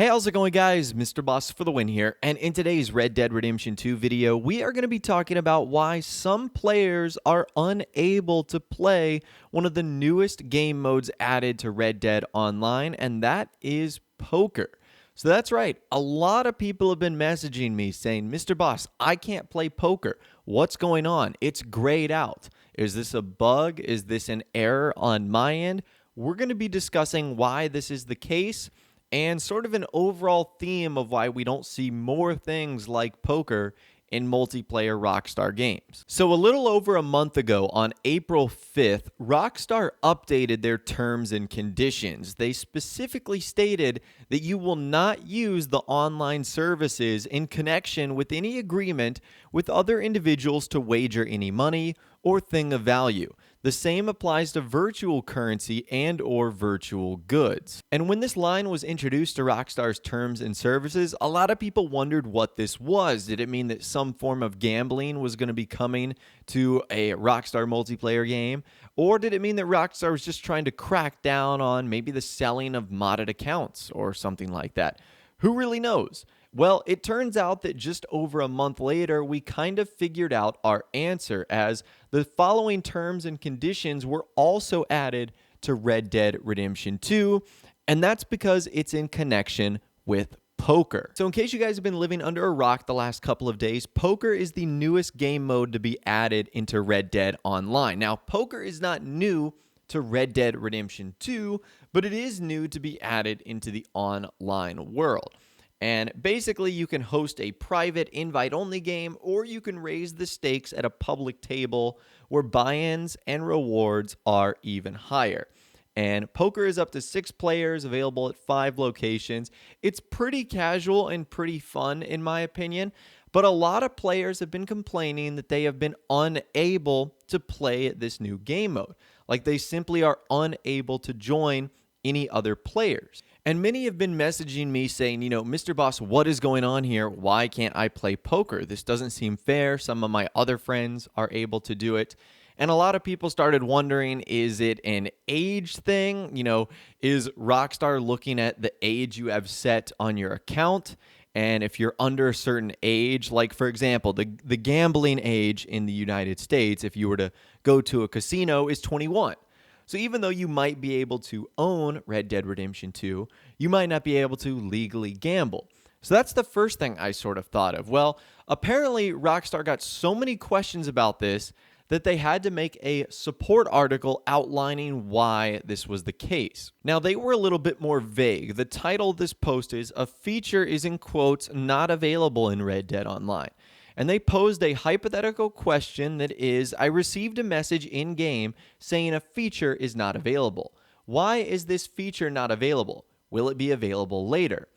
Hey, how's it going, guys? Mr. Boss for the win here, and in today's Red Dead Redemption 2 video, we are going to be talking about why some players are unable to play one of the newest game modes added to Red Dead Online, and that is poker. So that's right, a lot of people have been messaging me saying, Mr. Boss, I can't play poker. What's going on? It's grayed out. Is this a bug? Is this an error on my end? We're going to be discussing why this is the case, and sort of an overall theme of why we don't see more things like poker in multiplayer Rockstar games. So a little over a month ago, on April 5th, Rockstar updated their terms and conditions. They specifically stated that you will not use the online services in connection with any agreement with other individuals to wager any money or thing of value. The same applies to virtual currency and or virtual goods. And when this line was introduced to Rockstar's terms and services, a lot of people wondered what this was. Did it mean that some form of gambling was going to be coming to a Rockstar multiplayer game? Or did it mean that Rockstar was just trying to crack down on maybe the selling of modded accounts or something like that? Who really knows? Well, it turns out that just over a month later, we kind of figured out our answer, as the following terms and conditions were also added to Red Dead Redemption 2, and that's because it's in connection with poker. So in case you guys have been living under a rock the last couple of days, poker is the newest game mode to be added into Red Dead Online. Now, poker is not new to Red Dead Redemption 2, but it is new to be added into the online world. And basically, you can host a private invite-only game, or you can raise the stakes at a public table where buy-ins and rewards are even higher. And poker is up to 6 players, available at 5 locations. It's pretty casual and pretty fun, in my opinion, but a lot of players have been complaining that they have been unable to play this new game mode. Like, they simply are unable to join any other players. And many have been messaging me saying, Mr. Boss, what is going on here? Why can't I play poker? This doesn't seem fair. Some of my other friends are able to do it. And a lot of people started wondering, is it an age thing? Is Rockstar looking at the age you have set on your account? And if you're under a certain age, like, for example, the gambling age in the United States, if you were to go to a casino, is 21. So even though you might be able to own Red Dead Redemption 2, you might not be able to legally gamble. So that's the first thing I sort of thought of. Well, apparently Rockstar got so many questions about this that they had to make a support article outlining why this was the case. Now, they were a little bit more vague. The title of this post is, "A feature is in quotes not available in Red Dead Online." And they posed a hypothetical question that is, I received a message in-game saying a feature is not available. Why is this feature not available? Will it be available later?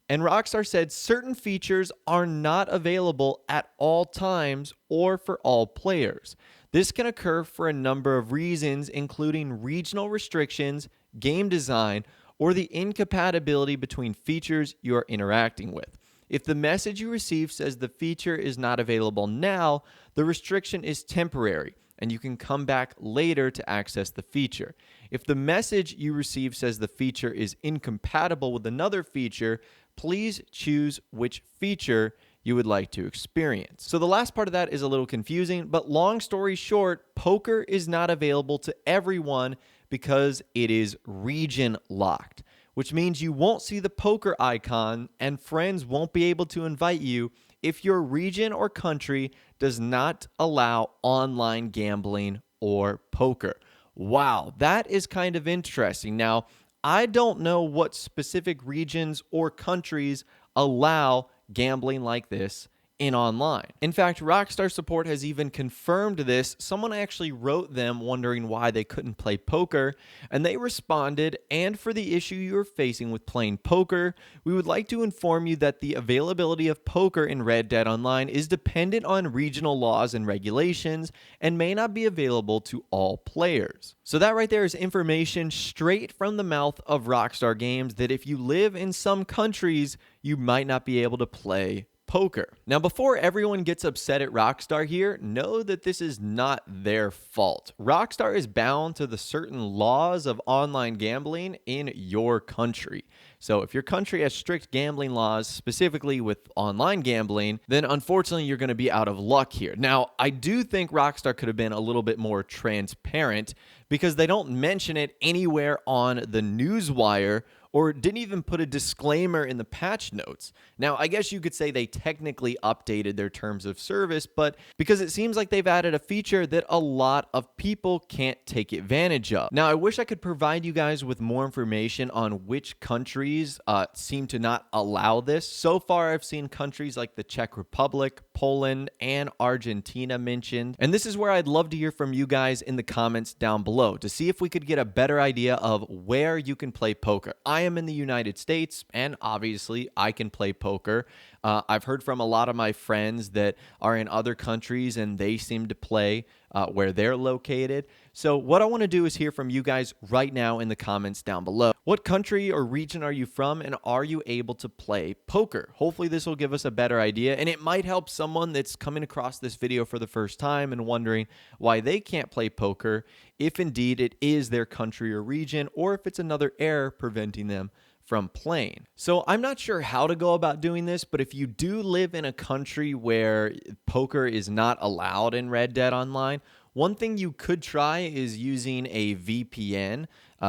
And Rockstar said certain features are not available at all times or for all players. This can occur for a number of reasons, including regional restrictions, game design, or the incompatibility between features you are interacting with. If the message you receive says the feature is not available now, the restriction is temporary, and you can come back later to access the feature. If the message you receive says the feature is incompatible with another feature, please choose which feature you would like to experience. So the last part of that is a little confusing, but long story short, poker is not available to everyone because it is region locked, which means you won't see the poker icon and friends won't be able to invite you if your region or country does not allow online gambling or poker. Wow, that is kind of interesting. Now, I don't know what specific regions or countries allow gambling like this in online. In fact, Rockstar support has even confirmed this. Someone actually wrote them wondering why they couldn't play poker, and they responded, "And for the issue you are facing with playing poker, we would like to inform you that the availability of poker in Red Dead Online is dependent on regional laws and regulations and may not be available to all players." So that right there is information straight from the mouth of Rockstar Games that if you live in some countries, you might not be able to play poker. Now, before everyone gets upset at Rockstar here, know that this is not their fault. Rockstar is bound to the certain laws of online gambling in your country. So if your country has strict gambling laws, specifically with online gambling, then unfortunately you're going to be out of luck here. Now, I do think Rockstar could have been a little bit more transparent because they don't mention it anywhere on the newswire or didn't even put a disclaimer in the patch notes. Now, I guess you could say they technically updated their terms of service, but because it seems like they've added a feature that a lot of people can't take advantage of. Now, I wish I could provide you guys with more information on which countries seem to not allow this. So far, I've seen countries like the Czech Republic, Poland, and Argentina mentioned. And this is where I'd love to hear from you guys in the comments down below to see if we could get a better idea of where you can play poker. I am in the United States, and obviously I can play poker. I've heard from a lot of my friends that are in other countries, and they seem to play where they're located. So what I want to do is hear from you guys right now in the comments down below. What country or region are you from, and are you able to play poker? Hopefully this will give us a better idea, and it might help someone that's coming across this video for the first time and wondering why they can't play poker, if indeed it is their country or region, or if it's another error preventing them from playing. So I'm not sure how to go about doing this, but if you do live in a country where poker is not allowed in Red Dead Online, one thing you could try is using a VPN,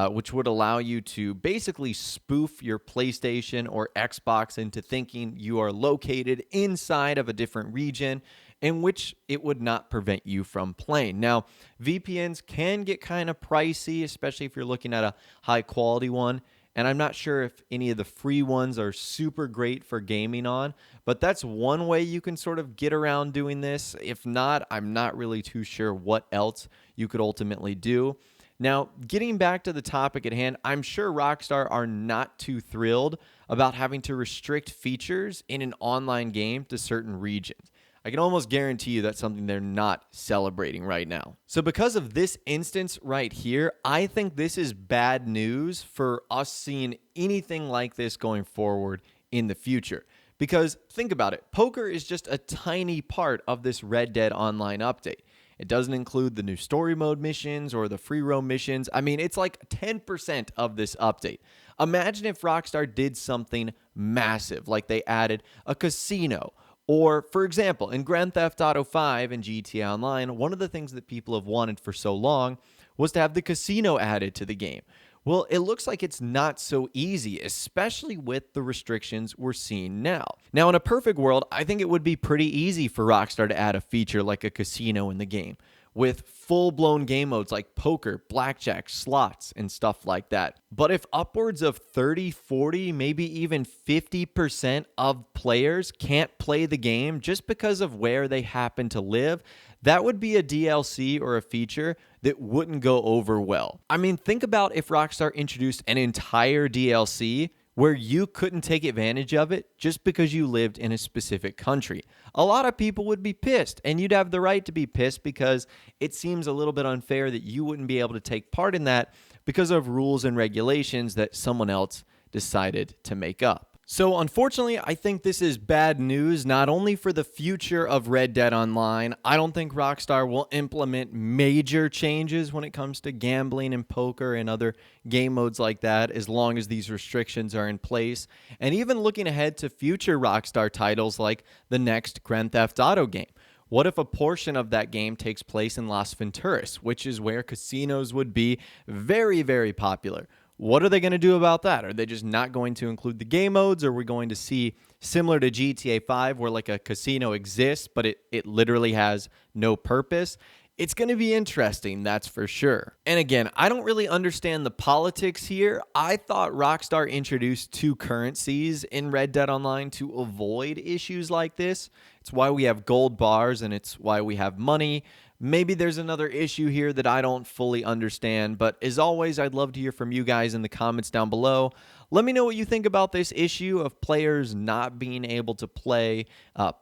which would allow you to basically spoof your PlayStation or Xbox into thinking you are located inside of a different region, in which it would not prevent you from playing. Now, VPNs can get kind of pricey, especially if you're looking at a high quality one. And I'm not sure if any of the free ones are super great for gaming on, but that's one way you can sort of get around doing this. If not, I'm not really too sure what else you could ultimately do. Now, getting back to the topic at hand, I'm sure Rockstar are not too thrilled about having to restrict features in an online game to certain regions. I can almost guarantee you that's something they're not celebrating right now. So because of this instance right here, I think this is bad news for us seeing anything like this going forward in the future. Because think about it, poker is just a tiny part of this Red Dead Online update. It doesn't include the new story mode missions or the free roam missions. I mean, it's like 10% of this update. Imagine if Rockstar did something massive, like they added a casino. Or, for example, in Grand Theft Auto 5 and GTA Online, one of the things that people have wanted for so long was to have the casino added to the game. Well, it looks like it's not so easy, especially with the restrictions we're seeing now. Now, in a perfect world, I think it would be pretty easy for Rockstar to add a feature like a casino in the game, with full-blown game modes like poker, blackjack, slots, and stuff like that. But if upwards of 30, 40, maybe even 50% of players can't play the game just because of where they happen to live, that would be a DLC or a feature that wouldn't go over well. I mean, think about if Rockstar introduced an entire DLC where you couldn't take advantage of it just because you lived in a specific country. A lot of people would be pissed, and you'd have the right to be pissed because it seems a little bit unfair that you wouldn't be able to take part in that because of rules and regulations that someone else decided to make up. So unfortunately, I think this is bad news, not only for the future of Red Dead Online. I don't think Rockstar will implement major changes when it comes to gambling and poker and other game modes like that, as long as these restrictions are in place. And even looking ahead to future Rockstar titles like the next Grand Theft Auto game. What if a portion of that game takes place in Las Venturas, which is where casinos would be very, very popular? What are they going to do about that? Are they just not going to include the game modes? Or are we going to see, similar to GTA 5, where like a casino exists, but it literally has no purpose? It's going to be interesting, that's for sure. And again, I don't really understand the politics here. I thought Rockstar introduced two currencies in Red Dead Online to avoid issues like this. It's why we have gold bars, and it's why we have money. Maybe there's another issue here that I don't fully understand, but as always, I'd love to hear from you guys in the comments down below. Let me know what you think about this issue of players not being able to play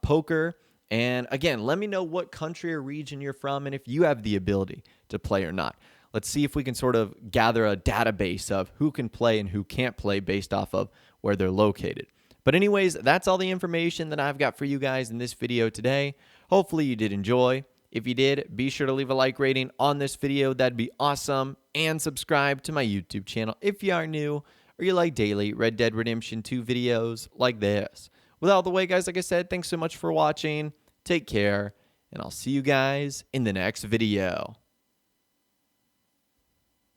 poker. And again, let me know what country or region you're from and if you have the ability to play or not. Let's see if we can sort of gather a database of who can play and who can't play based off of where they're located. But anyways, that's all the information that I've got for you guys in this video today. Hopefully you did enjoy. If you did, be sure to leave a like rating on this video. That'd be awesome. And subscribe to my YouTube channel if you are new. or you like daily Red Dead Redemption 2 videos like this. With all the way, guys, like I said, thanks so much for watching. Take care, and I'll see you guys in the next video.